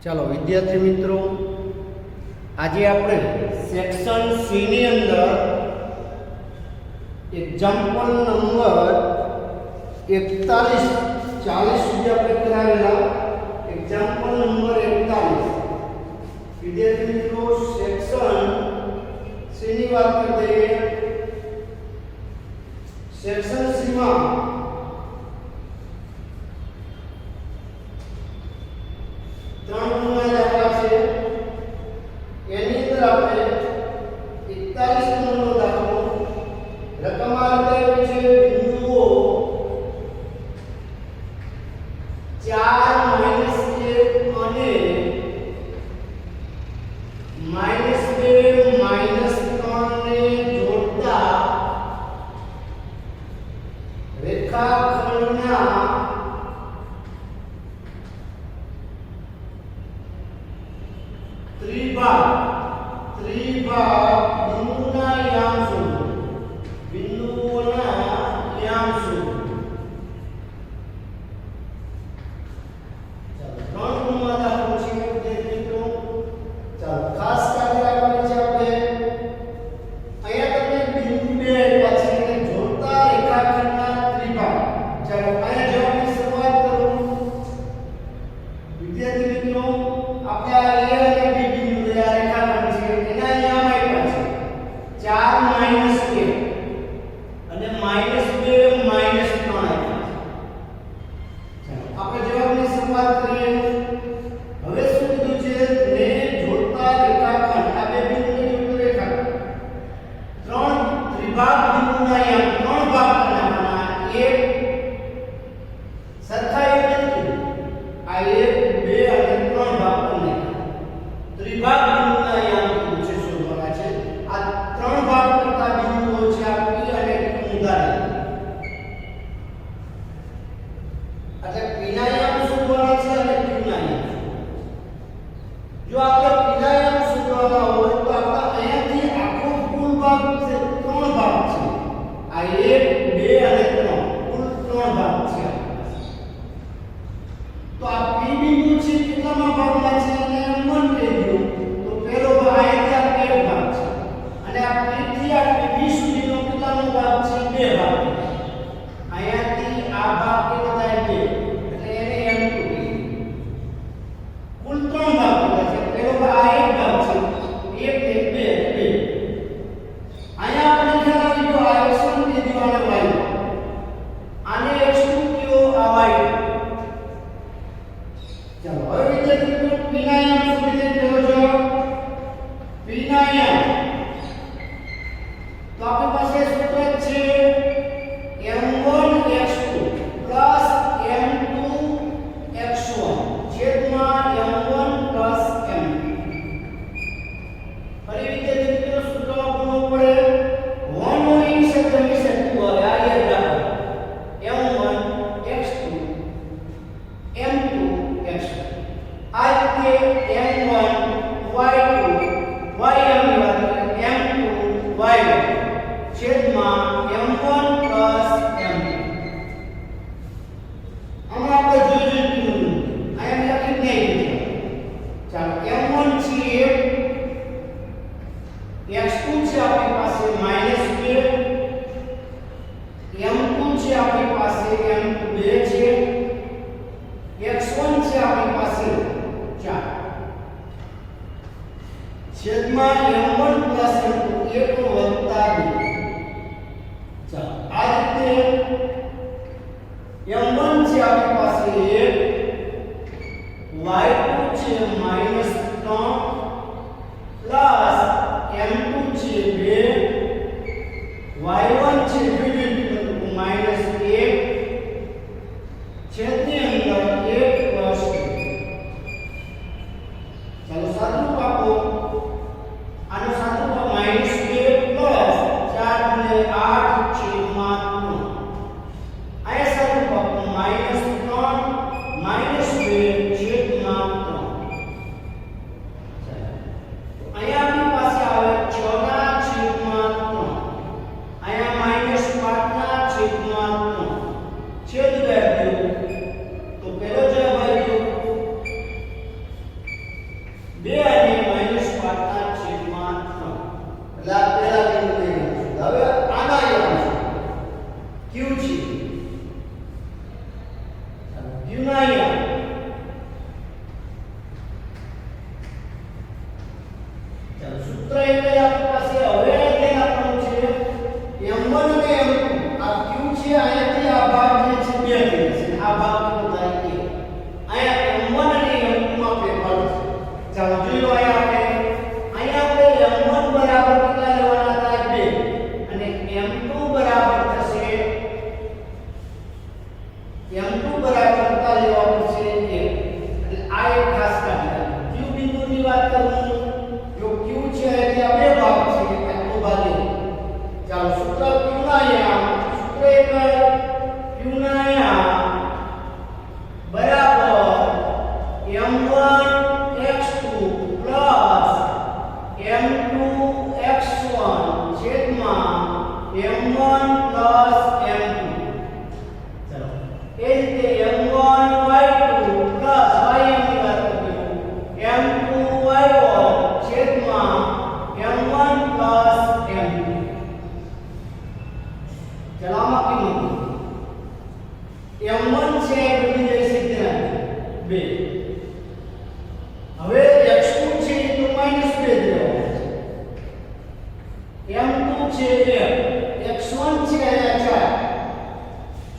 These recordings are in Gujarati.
ચાલો વિદ્યાર્થી મિત્રો, આજે આપણે સેક્શન સી ની અંદર એક્ઝામ્પલ નંબર 41 40 સુધી આપણે કરાવેલા એક્ઝામ્પલ નંબર 41 વિદ્યાર્થી મિત્રો સેક્શન સી ની વાત કરીએ. સેક્શન સી માં ત્રણ ગુણના દાખલા છે. એની અંદર આપણે 41 નંબરનો દાખલો રકમ આ રીતે છે. બિંદુઓ 4 -1 અને -2 -3 ને જોડતા રેખાખંડના ત્રિભાગ બિંદુના યામ શોધો. બિંદુઓના યામ શોધો. ચાલો ત્રણ ગુણમાં દાખલો છે વિદ્યાર્થી મિત્રો. ચાલો ખાસ યાદ રાખવાની છે આપણે. અહીંયા તમને બિંદુ બે આપ્યા છે એટલે જોડતા રેખાખંડના ત્રિભાગ. ચાલો અહીંયા જવાબની શરૂઆત કરું. વિદ્યાર્થી મિત્રો આપણે આ A અને B બિંદુ દયા રેખાખંડ છે એના યામ આપ્યા છે 4 -1 અને -2 -3 આપ્યા છે. ચાલો આપણે જવાબની શરૂઆત કરીએ. હવે શું કીધું છે? ને જોડતા રેખાખંડ આ બે બિંદુને જોડતો રેખાખંડ ત્રણ ત્રિભાગ બિંદુના યામ ત્રણ ભાગ કરવાના. એક સરખા એક નથી, આ 1 2 અને 3 ભાગ કરવાના. ત્રિભાગ બિંદુના યામ કીધું છે શોધવાના છે. આ ત્રણ ભાગ કરતા બિંદુઓ છે આ P અને Q ઉદાહરણ. એટલે P ના યામ શોધવાના છે અને Q ના યામ. જો આપણે P ના યામ શોધવાના હોય તો આપણે અહીંયાથી આખો કુલ ભાગ છે ત્રણ ભાગ છે. આ 1 2 અને 3 કુલ ત્રણ ભાગ છે. તો આ P બિંદુ છે કેટલામાં ભાગમાં છે એને M1 કહી દો. તો પહેલો ભાગ અહીંયાથી આ 1 ભાગ છે અને આ P થી આ B સુધીનો કેટલાનો ભાગ છે? 2 ભાગ. અહીંયાથી આ ભાગ કેટલો થાય? 2 એટલે એને M2 કહી દો. કુલ ત્રણ ભાગ છે. પહેલો ભાગ આ 1 ભાગ છે, 1 1 2 2. અહીંયા આપણે ખ્યાલ આવી ગયો આ x1 કહી દો અને y. આને x2 કયો, આ y. ચાલો હવે વિદ્યાર્થી મિત્રો P ના યામ શોધી દે. કેવો જવાબ? P ના યામ તો આપણી પાસે સૂત્ર છે m1x2 m2x1 છેદમાં m1 m2. ફરી વિદ્યાર્થી મિત્રો સૂત્રમાં ભૂલવું પડે. 1 હોય એ શબ્દ હંમેશા 2 હોય. આ યાદ રાખો. m1x2 m2x1 આ રીતે m1 y2 m2 y1 છેદમાં m1 m2. આમાં આપણે જોઈ લીધું. અહીંયા લખી નહીં. ચાલો m1 છે x2 છે આપણી પાસે -2, m2 છે આપણી પાસે m2 છે, x1 છે આપણી પાસે 4 છેદમાં m1 m2 1 વત્તા 2. ચાલો આ રીતે m1 છે આપણી પાસે 1, y2 છે -3 m2 છે 2, y1 છે -1 છેદની અંદર 1 + 2. ચાલો સાદુરૂપ આપો. આનો સાદુરૂપ -2 + 4 × 8 છેદમાં 3. આયા સાદુરૂપ આપો -3 -2 છેદમાં 3. અહીંયા આપણી પાસે આવે 6 ના છેદમાં 3. અહીંયા -5 ના છેદમાં 3. m1 x2 plus m2 x1 છેદમાં m1 પ્લસ m2. ચલો એ રીતે m1 y2 પ્લસ ym ની વાત કરીએ m2 y1 છેદમાં m1 પ્લસ m2. ચલો આમાં કિંમત m1 છે એ બની જશે ત્યાં 2. હવે x2 છે તો -2 દેવાનો છે. m2 છે 1, x1 છે 4.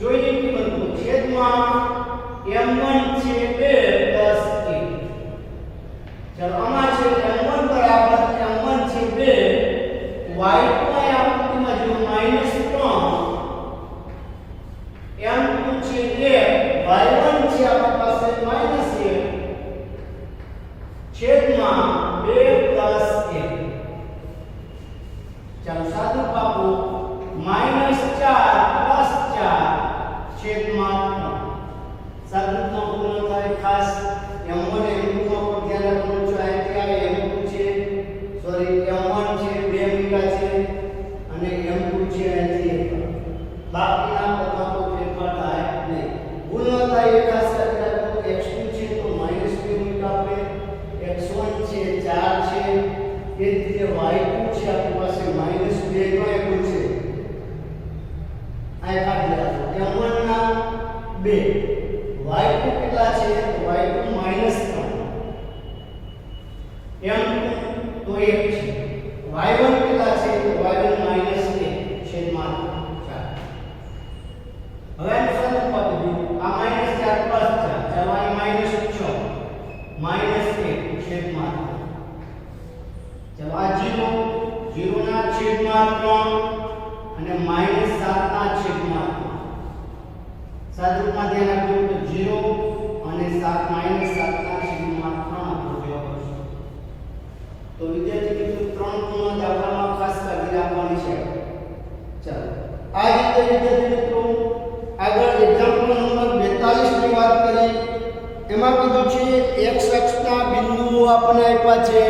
જોઈને કિંમત લો છેદમાં m1 છે 2 પ્લસ 1. ચાલો આમાં છે m1 બરાબર m1 છે 2 y2 આ આકૃતિમાં જો -3 m2 છે 1 y1 છે આપણી પાસે -1 છેદમાં 2 પ્લસ 1. ચાલો સાદું પાપો -4 પ્લસ 4 છેદમાં 3. સાદુંમાં પૂર્ણ થાય ખાસ m1 m2 માં પણ ધ્યાન રાખવાનું છે. આ m2 છે સોરી m1 છે 2 મીટર છે અને m2 છે અહીંથી 1. બાકીના પદમાં કોઈ ફેરફાર થાય નહીં. ભૂલ ન થાય એ ખાસ કરીને x2 છે તો -2 મીટર આપણે x1 છે 4 છે એ જ રીતે y2 છે આપણી પાસે -2 નો એક છે. આ કાઢી રાખો m1 ના 2 y2 કેટલા છે તો y2 -3 m2 તો 1 છે y1 કેટલા છે તો y1 -1 છેદમાં 4. હવે આનું સાદું પાડી દો આ -4 પ્લસ 4 ચાલો આ -6 -1 છેદમાં 3. ચાલો આ 0 ના છેદમાં 3 અને -7 ના છેદમાં 3. સાદુમાં ધ્યાન રાખજો તો 0 અને 7 -7 ના છેદમાં 3 આપણો જવાબ આવશે. તો વિદ્યાર્થી મિત્રો 3 પૂર્ણ દાખલામાં ખાસ કાળજી રાખવાની છે. ચાલો આ રીતે વિદ્યાર્થી મિત્રો આગળ એક્ઝામ્પલ નંબર 42 ની વાત કરી. એમાં કીધું છે x અક્ષના બિંદુઓ આપણને આપ્યા છે.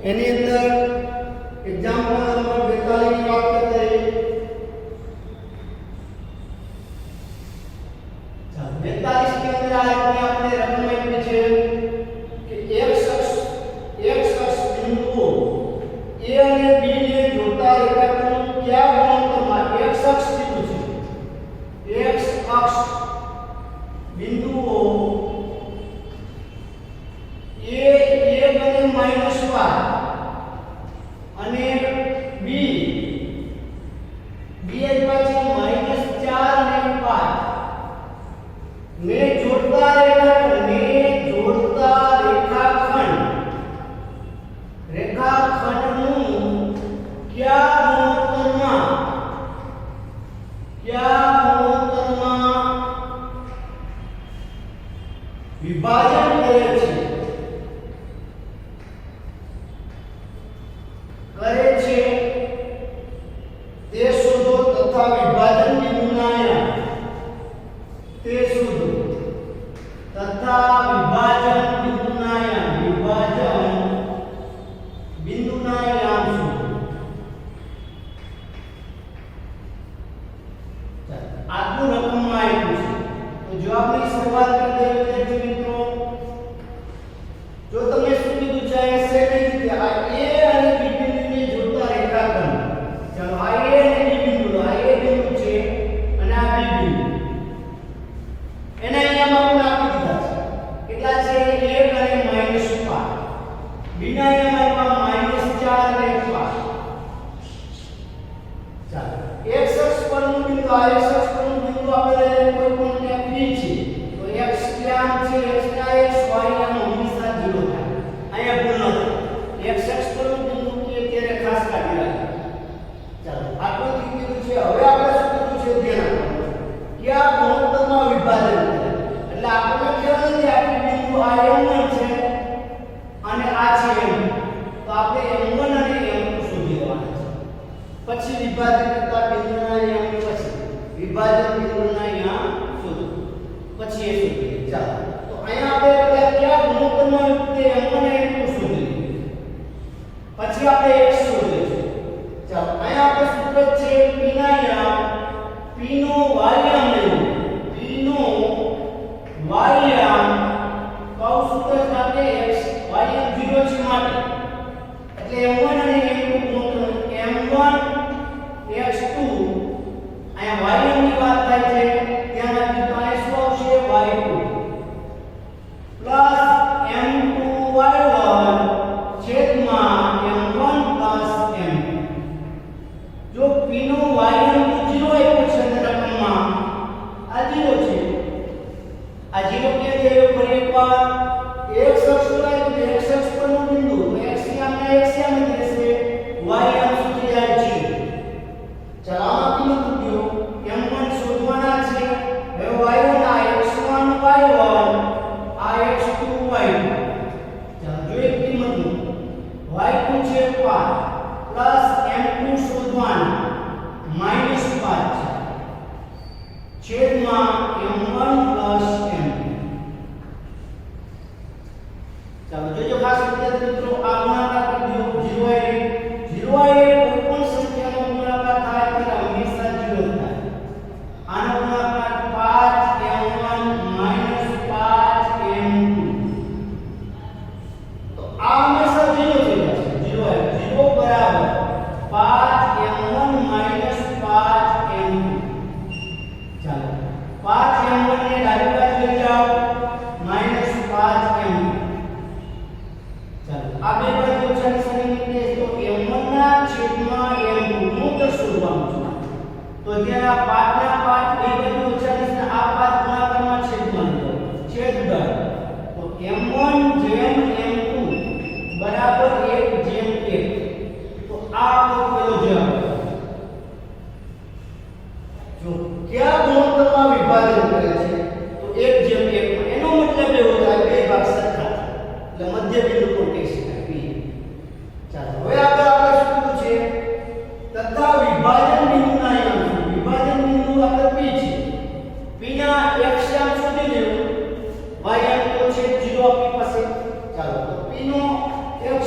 એની અંદર એક્ઝામ્પલ નંબર 42 ની વાત કરીએ. ચાલો 42 ની અંદર આપણે રકમ આપી છે કે x અક્ષ બિંદુઓ a અને b ને જોડતા રેખાખંડ કયા ગુણોત્તરમાં x અક્ષ કીધું છે. x અક્ષ બિંદુઓ a બને -5 અને b આપ્યા છે -4 અને 5 ને જોડતા રેખાખંડનું કયા ગુણોત્તરમાં વિભાજન કરે છે તે શોધો તથા વિભાજન બિંદુના તે શોધો તથા વિભાજન બિંદુના યામ શોધો. આટલું રકમમાં આપ્યું છે. તો જવાબની શરૂઆત કરી દઈએ વિદ્યાર્થી મિત્રો. જો તમે શું કીધું છે આ સેવી રીતે આ a અને b બિંદુને જોડતા રેખાખંડ. ચાલો આ a અને b બિંદુ આ a બિંદુ છે અને આ b બિંદુ એના અહીંયા આપણે આપી દીધા છે. કેટલા છે 1 અને -5. બીના અહીંયા -4 અને 5. ચાલો x અક્ષ પરનું બિંદુ આ x અક્ષ પરનું બિંદુ આપણે કોઈ પણ ત્યાં p છે તો x ક્યાં છે x ના x y ના હંમેશા 0 થાય. અહીંયા ભૂલ ન થાય. x અક્ષ પરનું બિંદુ કે ત્યારે ખાસ કાઢી રાખો. ચાલો આકૃતિ કીધું છે. હવે આપણે શું કીધું છે ધ્યાન રાખો કે આ ગુણોત્તરમાં વિભાજન કરે. એટલે આપણે ખ્યાલ નથી આપણી બિંદુ આ m1 છે અને આ છે m. તો આપણે m1 અને m2 શોધી લેવાના છે. પછી વિભાજન કરતા બિંદુના યામ પછી વિભાજન બિંદુના યામ શોધો પછી એ શોધીએ. ચાલો તો અહીંયા આપણે કયા ગુણોત્તર પદમાં તે m1 અને m2 શોધી લીધું. પછી આપણે x શોધીશું. ચાલો અહીંયા આપણે સૂત્ર છે p ના યામ, p નો વાયામ લેવું, p નો વાયામ કૌ સૂત્ર સાથે x વાયામ 0 છે માટે એટલે m1 અને m2 ગુણોત્તર m1 x2 અહીંયા વાયામની વાત થાય છે ધ્યાન રાખજો. તો અહીંયા શું આવશે y2 પ્લસ m2y1 છેદમાં m1 પ્લસ m2. જો p નો વાયામ 0 આપ્યો છે અને રકમમાં આ 0 છે, આ 0 કે જે ફરી એકવાર x અક્ષ પર આવે તો x અક્ષ પરનું બિંદુ x ની આમને x આમ દેશે, y આમ સુધી જાય છે. ચાલો આમાં કિંમત મૂક્યો m1 શોધવાના છે. હવે y1 આ x1 y1 આ x2 y2. ચાલો જોઈએ કિંમત મૂકો. y2 છે 5 પ્લસ m2 શોધવાના -5 છેદમાં m1 પ્લસ m2. ચાલો જોજો ખાસ વિદ્યાર્થી મિત્રો આ ગુણાકાર કરી દો 0 એ કોઈ પણ સંખ્યાનો ગુણાકાર થાય ત્યારે હંમેશા 0 થાય. આનો ગુણાકાર 5m1 5m2 તો આ હંમેશા 0 થઈ જશે. 0 બરાબર 5m1 5m2. ચાલો 5m1 ને ડાબી બાજુ લઈ જાઓ -5m2. ચાલો આ બે બાજુ ઓછાની સાઈન નીકળે તો m1 ના છેદમાં m2 નું દર શોધવાનું છે. તો ત્યાં 5 ના 5 બે બાજુ ઓછાની છે, આ 5 ગુણાકારમાં છેદમાં લો છેદ દર. તો m1 જેમ m2 બરાબર 1 જેમ 1. તો આ આપણો પહેલો જવાબ. જો કયા ગુણોત્તરમાં વિભાજન કરે છે તો 1 જેમ 1. એનો મતલબ એવો થાય બે ભાગ સરખા એટલે મધ્ય બિંદુ પર કહી શકાય p. ચાલો હવે આગળ આપણે શું કીધું છે તથા વિભાજન બિંદુના યામ. વિભાજન બિંદુ આપણે p છે. p ના x યામ શોધી લેવું. y યામ તો છે 0 આપણી પાસે. ચાલો તો p નો x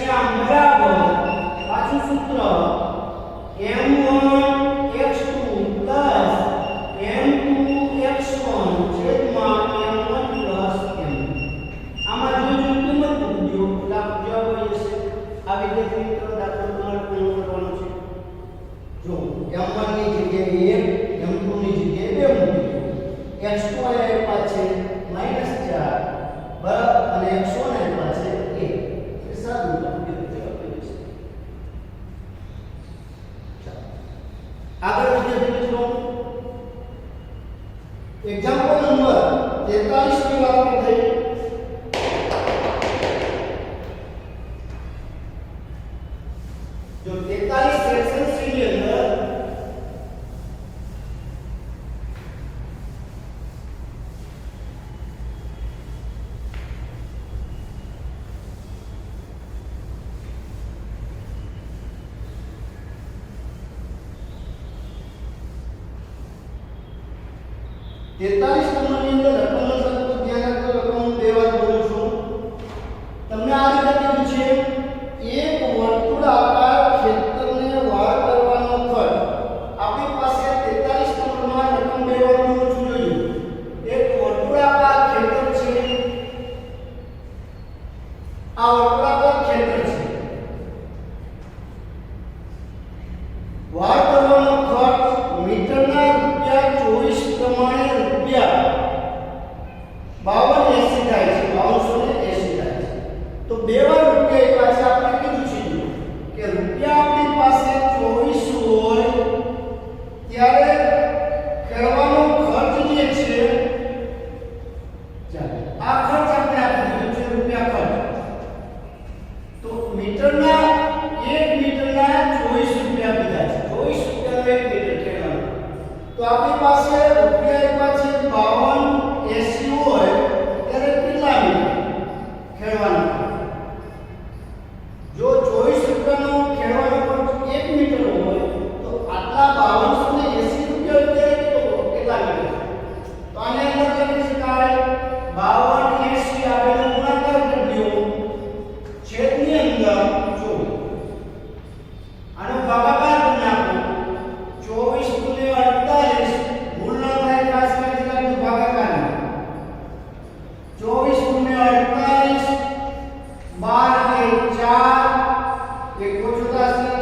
યામ બરાબર પાછું સૂત્ર m1 x2 plus m2 x1 છેદમાં m1 પ્લસ m2. આમાં જો કિંમત મૂકજો એટલે આપણો જવાબ આવી જશે. આ વિદ્યાર્થી મિત્રો દાખલો તમારે પૂર્ણ કરવાનો છે. જો m1 ની જગ્યાએ 1 m2 ની જગ્યાએ 2 મૂકજો. x2 આયા પાછે -4 બરાબર અને x1 આયા પાછે 1 એ સાદું જવાબ આવી જશે. આગળ વિદ્યાર્થી મિત્રો એક્ઝામ્પલ નંબર 43 ની વાત થઈ. જો 43 સેક્શન સી ની અંદર તેતાલીસ નંબરની અંદર રકમનો સંખ્યા ધ્યાન રાખજો. રકમ બે વાર બોલું છું. તમને આ રીતે કીધું છે એક વર્તુળાકાર ક્ષેત્રને વાળ કરવાનો ખર્ચ. આપણી પાસે 43 નંબરમાં રકમ બે વાર બોલું છું. જોજો એક વર્તુળાકાર ક્ષેત્ર છે. આ વર્તુળાકાર ક્ષેત્ર છે. વાળ કરવાનો ખર્ચ મીટરના ₹24 પ્રમાણે ₹5280 થાય છે. 5280 થાય છે. તો બે વાર રૂપિયા પાસે આપણે કીધું છે કે રૂપિયા આપણી પાસે 24 હોય ત્યારે કરવાનો ખર્ચ જે છે, ચાલો આ ખર્ચ આપણે આપી દીધો છે રૂપિયા ખર્ચ. 52 80 આ બેનો ગુણાકાર કરી દો છેદની અંદર જો આનો ભાગાકાર કરી નાખો 24 * 48 ભૂલ ન થાય ખાસ કરીને આનો ભાગાકાર 24 * 48 12 * 4 1 84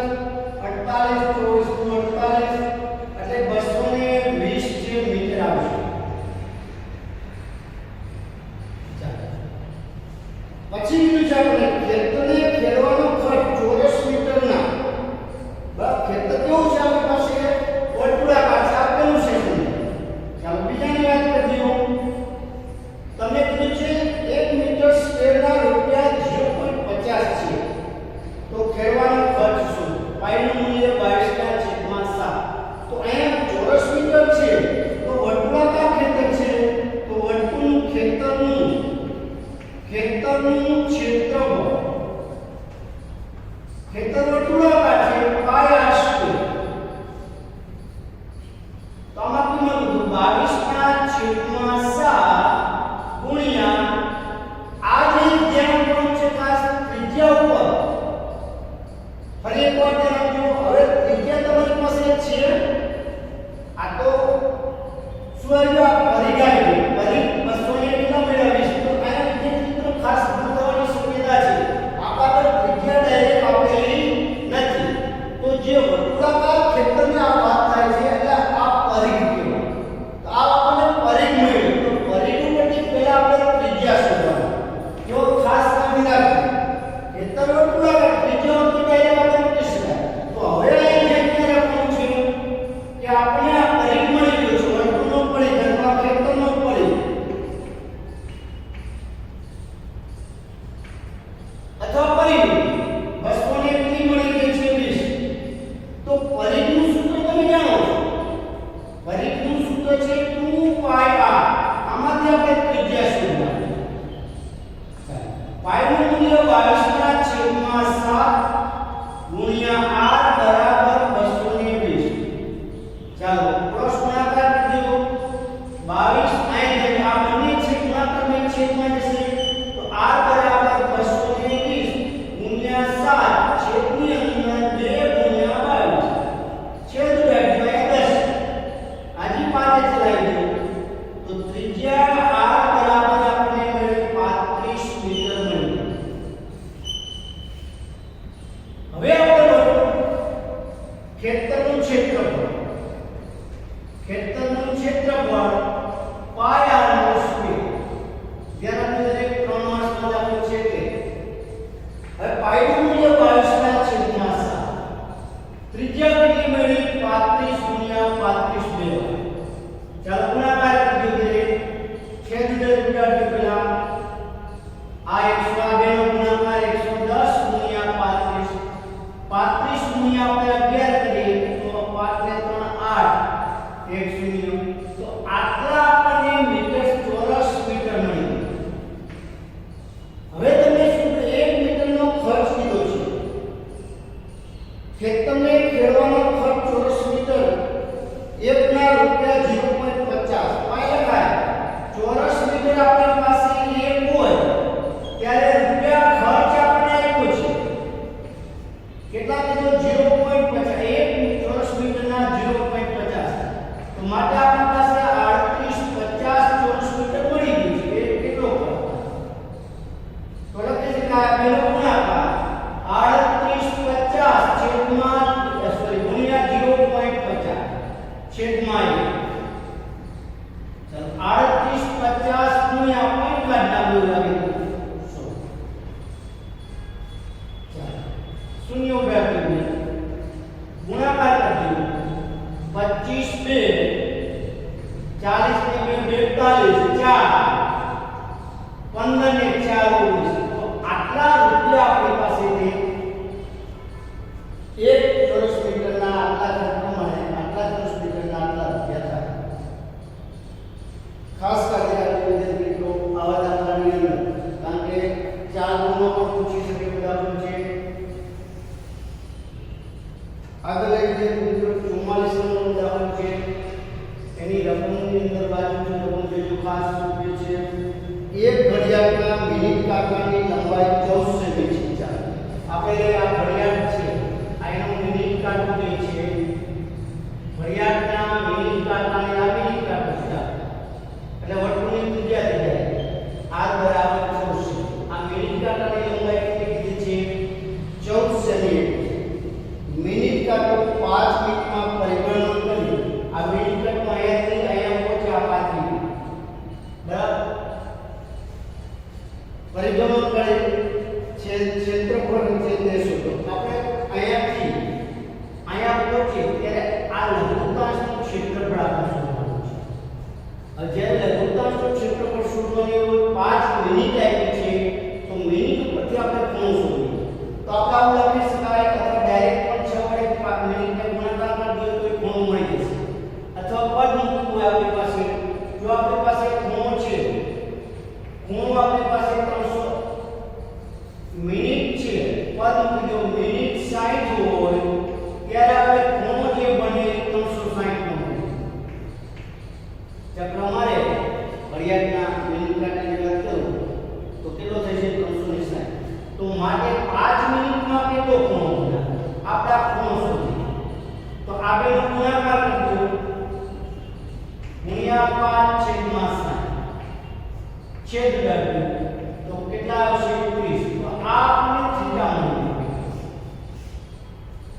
48 24 * 48 એટલે 220 જે મીટર આવશે। પછી બીજું છે આપણે ખેતરને ખેડવાનો ખર્ચ ચોરસ મીટરના બરાબર ખેતર કેવું છે આપણી પાસે વર્તુળાકાર છે આપેલું છે ચાલો બીજાની વાત કરીએ તમને કીધું છે 1 મીટર સ્ક્વેરના રૂપિયા 0.50 છે તો ખેડવાનો ખર્ચ શું પાઈનું મૂલ્ય 22/7 તો અહીંયા ચોરસ મીટર છે તો વર્તુળાકાર ખેતર છે તો વર્તુળનું ખેતરનું ક્ષેત્રફળ ખેતર વર્તુળાકાર છે પાઈ r સ્ક્વેર તો આમાં કિંમત 22/7 ગુણ્યા આ જે ધ્યાન કોણ છે ખાસ ત્રિજ્યા ઉપર ફરી એકવાર ધ્યાન આપજો હવે ત્રિજ્યા તમારી પાસે છે આ તો શું આવ્યું આ પરિઘ આવ્યું પરિઘ 200 કેટલા મેળવીશ તો આના વિદ્યાર્થી ખાસ ભૂલવાની શક્યતા છે આપણા પર ત્રિજ્યા ડાયરેક્ટ આપેલી નથી તો જે વર્તુળાકાર ખેતરની આ વાત થાય છે એટલે આ પરિઘ કહેવાય તો આ આપણને પરિઘ મળ્યું તો પરિઘ ઉપરથી પહેલા આપણે ત્રિજ્યા શોધવાની જો ખાસ કામ રાખો ખેતર વર્તુળાકાર ત્રિજ્યા તો ડાયરેક્ટ આપણે મૂકી શકાય તો હવે અહીંયા ધ્યાન રાખવાનું છે કે આપણે આ પરિઘ મળી ગયો છે વર્તુળનો પરિઘ અથવા ખેતરનો પરિઘ અથવા પરિઘ 200 ની મળી ગઈ છે 20 તો પરિઘનું સૂત્ર તમે જાણો છો પરિઘનું સૂત્ર છે 2πr આમાંથી આપણે ત્રિજ્યા શોધવાની પાઈનું મૂલ્ય 22/7 ગુણ્યા r બરાબર 220 ચાલો ક્રોસ ગુણાકાર કરી દો 22 અહીં આ બંને છે ગુણાકાર में છેદમાં જશે તો r બરાબર 220 ગુણ્યા 7 છેદની અંદર 2 ગુણ્યા 22 છેદ ડિવાઇડ 10 આજી પાસે ચલાવી દો તો ત્રિજ્યા r બરાબર આપણે મળી 35 મીટર મળી હવે આપણે ખેતરનું ક્ષેત્રફળ પાઈ r નો સ્ક્વેર ધ્યાન આપજો દરેક 3 માસમાં દાખલો છે કે હવે પાઈનું મૂલ્ય 22/7 ત્રિજ્યા કેટલી મળી 35 * 35 ચાલો ગુણાકાર કરી દો છેદ વિદ્યાર્થી પહેલા આ 100 આ બેનો ગુણાકાર 110 ગુણ્યા 35 ગુણ્યા આપણે 11 કરીએ તો 5 ને 3 8 1 0 તો આટલા આપણને મીટર ચોરસ મીટર મળી હવે તમે શું 1 મીટરનો ખર્ચ કીધો છે ખેતરને ખેડવાનો ખર્ચ ચોરસ મીટર 1 ના રૂપિયા 0.50 પાઈ લખાય ચોરસ મીટર આપણી પાસે 1 એક ઘડિયાળના મિનિટ કાંટાની લંબાઈ 14 સેમી છે. આપણે આ ઘડિયાળ છે આ એનો મિનિટ કાંટો જે છે ઘડિયાળના મિનિટ કાંટાની આ મિનિટ કાંટો છે એટલે વર્તુળની ત્રિજ્યા થઈ જાય r બરાબર 14 આ મિનિટ કાંટાની લંબાઈ કેટલી કીધી છે 14 સેમી. મિનિટ કાંટો 5 મિનિટમાં પરિભ્રમણ કરી આ મિનિટ કાંટો અહીંયાથી અહીંયા પહોંચ્યા 5 મિનિટ બરાબર પરિભ્રમણ કરે છે ક્ષેત્રફળ છે તે શોધો. આપણે અહીંયાથી અહીંયા પહોંચીએ ત્યારે આ લઘુત્તાંશનું ક્ષેત્રફળ આપણે શોધવાનું છે. હવે જ્યારે લઘુત્તાંશનું ક્ષેત્રફળ શોધવાની હોય 5 મિનિટ આપી છે તો મિનિટ ઉપરથી આપણે ખૂણો શોધીએ તો આપણે આવું લખી શકાય અથવા ડાયરેક્ટ પણ 6 વડે 5 મિનિટને ગુણાકાર કરી દઈએ તો ખૂણો મળી જશે અથવા પદ મૂકવું હોય આપણી પાસે જો આપણી પાસે ખૂણો છે ખૂણો આપણી પાસે 300 મિનિટ છે પદ મૂકી દો મિનિટ 60 હોય ત્યારે આપણે ખૂણો જે બને 360 નો ચક્ર મારે ઘડિયાળના મિનિટ કાંટાની વાત કરું તો કેટલો થશે 360. તો માટે 5 મિનિટમાં કેટલો ખૂણો બને આપણે આ ખૂણો શોધીએ તો આપણે ગુણાકાર કરજો ગુણ્યા 5 છેદમાં 60 છેદ કર્યું તો કેટલા આવશે 30. તો આ આપણે થીટા મળી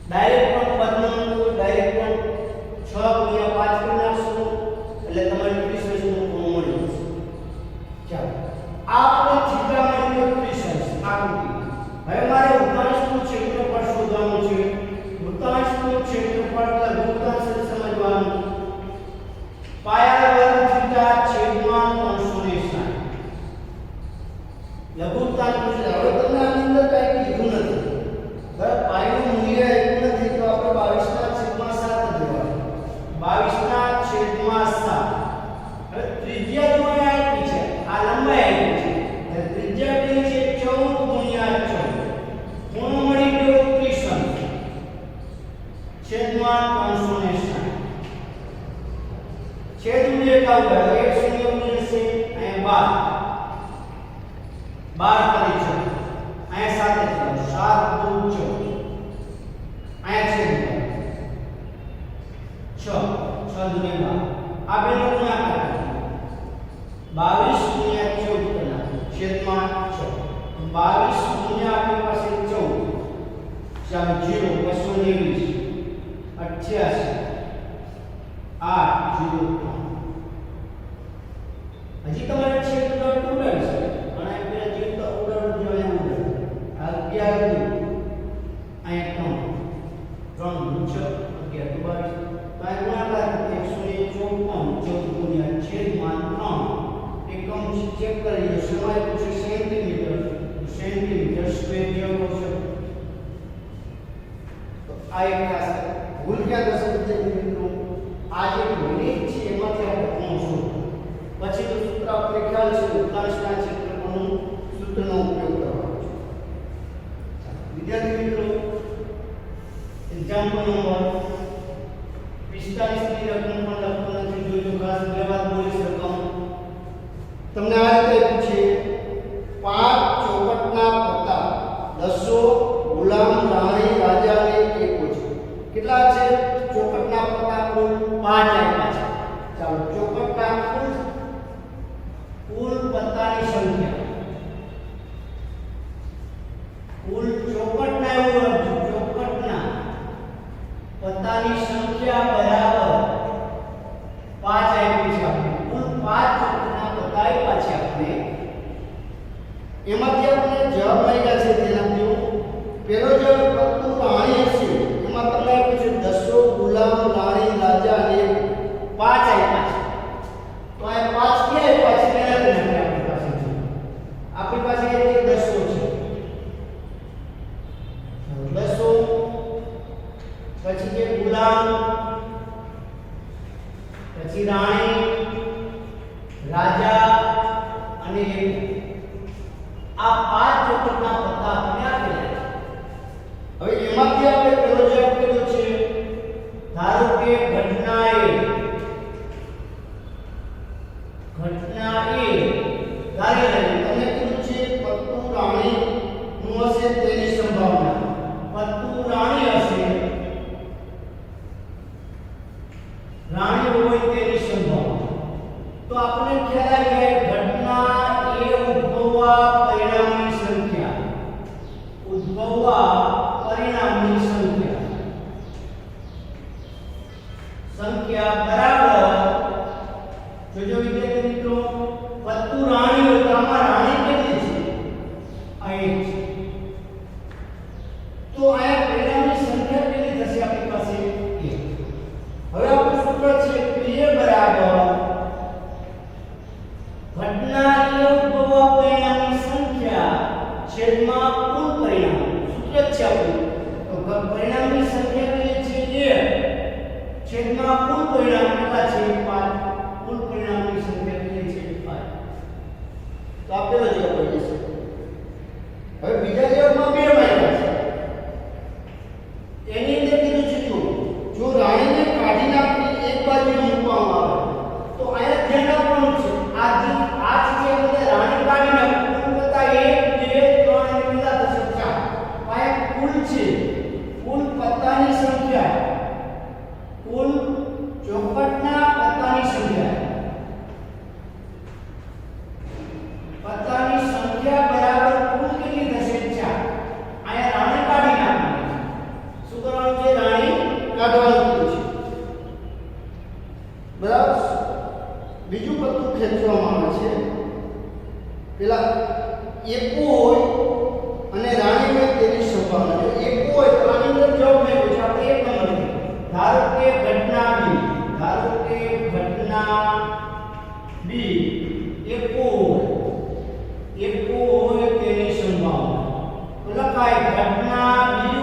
ડાયરેક્ટ પણ પદનું ડાયરેક્ટ પણ 6 ગુણ્યા 5 કરી નાખશો એટલે તમારે 30 નો ખૂણો મળી જશે. ચાલો આપણે થીટા મળી ગયો 30 આકૃતિ. હવે મારે વૃત્તાંશનું ક્ષેત્રફળ શોધવાનું છે. વૃત્તાંશનું ક્ષેત્રફળ લઘુત્તાંશ સમજવાનું પાયા વર્ગ થીટા છેદમાં 360 લઘુત્તાંશ છે. હવે તમને આની અંદર કાંઈ કીધું નથી બરાબર પાયનું મૂલ્ય આપ્યું નથી તો આપણે 22/7 જ લેવાનું 22/7. હવે ત્રિજ્યા જોઈ આપી છે આ લંબાઈ આપી છે ત્રિજ્યા કેટલી છે 14 × 14 ખૂણો મળી ગયો 30 છેદમાં 360 છેદ ઉડે કાવ કરે 1 શૂન્ય ઉડશે અહીંયા 12 કરી છે અહીંયા 7 7 2 14 અહીંયા છે 6 6 દુનિયા 12 આ બેનો ગુણાકાર 22 ગુણ્યા 14 કરના છેદમાં 6 22 ગુણ્યા આપણી પાસે 14 ચાલો 0 220 88 8 0 હજી તમારે છેદ ડોટ ઉડાડશે ઘણા પેલા જે તો ઉડાડવું જોઈએ આ 11 અહીંયા 3 3 6 11 22 ગુણાકાર 154 છેદમાં 3 એકમ ચેક કરી લો સમય પૂછે સેન્ટીમીટર સ્ક્વેર જેવો છે તો આ એક ખાસ ભૂલ ક્યાં થશે વિદ્યાર્થી મિત્રો આ જે મિનિટ છે એમાંથી આપણે ખૂણો શોધો પછી તો સૂત્ર આપણે ખ્યાલ છે વૃત્તાંશના ક્ષેત્રફળનું સૂત્રનો ઉપયોગ કરવાનો છે. વિદ્યાર્થી મિત્રો એક્ઝામ્પલ નંબર 45 ની રકમ પણ લખતો નથી જોજો ખાસ બે વાત બોલી શકું તમને આ રીતે પૂછે 5 ચોકટના પત્તા 200 ગુલામ રાણી રાજાને એકો છે. કેટલા છે ચોકટના પત્તા કુલ 5 આપ્યા છે. ચાલો ચોકટના કુલ પત્તાની સંખ્યા કુલ ચોકટના એવું ચોકટના પત્તાની સંખ્યા બરાબર 5 આપી છે આપણે કુલ 5 ચોકટના પત્તા આપ્યા છે આપણે એમાંથી આપણે જવાબ મળ્યા છે તેના જો પેલો જે પત્તું રાણી છે એમાં તમને આપ્યું છે 200 ગુલામ રાણી રાજા અને 5 આપ્યા છે તો આ 5 કે આપ્યા છે પેલા તેને આપણી પાસે છે આપણી પાસે એ 200 છે 200 પછી જે ગુલામ પછી રાણી રાજા અને આ 5 ચોકટના પત્તા આપણે આપેલા છે. હવે એમાંથી આપણે પેલો જવાબ કર્યો છે ધારો કે ઘટના એ ધારી છેદમાં કુલ પરિણામ સૂત્ર છે આપણું તો પરિણામની સંખ્યા કઈ છે 1 છેદમાં કુલ પરિણામ કેટલા છે 5 કુલ પરિણામની સંખ્યા કઈ છે 5 તો આપેલો જવાબ આવી જશે હવે બીજા જવાબમાં 2 માર્ક છે એની અંદર કીધું છે જો રાણીને કાઢી નાખી એક બાજુ મૂકવામાં આવે તો આયા ધ્યાન રાખવાનું છે આ જે બધા રાણી કાઢી નાખી કુલ પત્તા 1 2 3 અને કેટલા થશે 4 આયા કુલ છે કુલ પત્તાની સંખ્યા કુલ ચોકટના પત્તાની સંખ્યા બરાબર કુલ કેટલી થશે 4 આયા રાણી કાઢી નાખી શું કરવાનું છે રાણી કાઢવાનું છે બરાબર બીજું પત્તું ખેંચવામાં આવે છે પેલા એકો હોય અને રાણી હોય તેની સંભાવના જો એકો હોય તો આની અંદર જવાબ મેળવ્યો છે આપણે એક નંબર ધારો કે ઘટના બી એકો હોય તેની સંભાવના તો લખાય ઘટના બી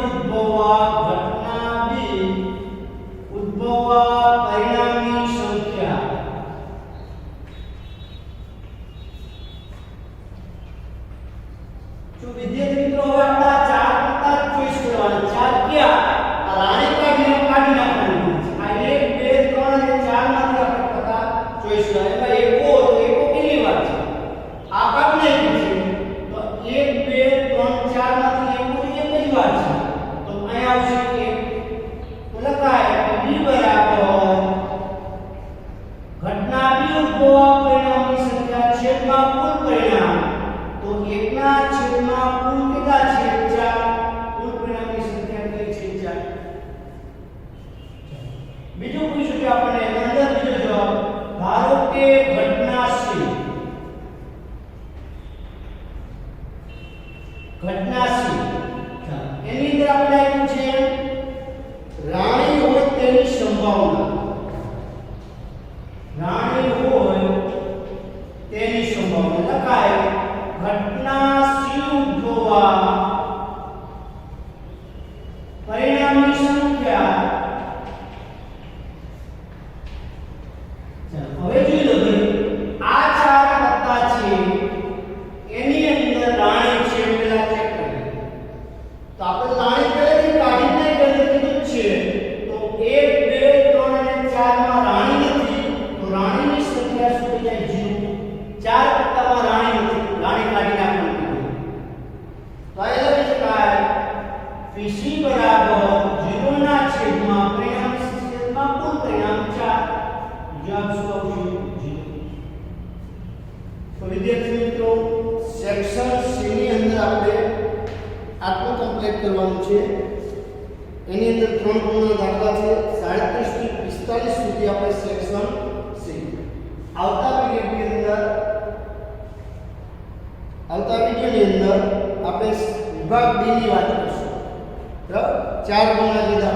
ઉદ્ભવવા પરિણામની સંખ્યા જો વિદ્યાર્થી મિત્રો હવે આપણા ચાર પત્તા ચોઈસ કરવાના ચાર ક્યાં આ રાણી કાઢી નાખવાની આ 1 2 3 અને 4 માંથી આપણે પત્તા ચોઈસ કરવાના એમાં એકો તો એકો કેટલી વાર છે આ કાઢી નાખી છે તો 1 2 3 4 માંથી એકો એક જ વાર છે તો અહીંયા આવશે 1 તો લખાય બી બરાબર ઘટના બી ઉદ્ભવવા પરિણામની સંખ્યા છેદમાં કુલ પરિણામ તો 1 ના છેદમાં કુલ કેટલા છે 4 કુલ પરિણામની સંખ્યા કઈ છે 4 બીજું પૂછ્યું કે આપણે અંદર બીજો જવાબ ધારો કે ઘટના સી એની અંદર આપણે આપ્યું છે રાણી હોય તેની સંભાવના લખાય ઘટના સી ઉદ્ભવવા પરિણામની સંખ્યા હવે જોઈ લો ભાઈ આ ચાર પત્તા છે એની અંદર રાણી છે પેલા ચેક કરીએ તો આપણે રાણી પહેલેથી કાઢીને કીધું છે તો 1 2 3 અને 4 માં રાણી નથી તો રાણીની સંખ્યા શું થઈ જાય 0 ચાર પત્તામાં રાણી નથી રાણી કાઢી નાખવાની તો આ લખી શકાય પીસી બરાબર 0 ના છેદમાં પરિણામની છેદમાં કુલ પરિણામ 4 જવાબ શું આવશે 0 તો વિદ્યાર્થી મિત્રો સેક્શન સી ની અંદર આપણે આટલું કમ્પ્લીટ કરવાનું છે એની અંદર 3 ગુણના દાખલા છે 37 થી 45 સુધી આપણે સેક્શન સી આવતા વિડિયોની અંદર આપણે વિભાગ બી ની વાત કરીશું બરાબર 4 ગુણના જે દાખલા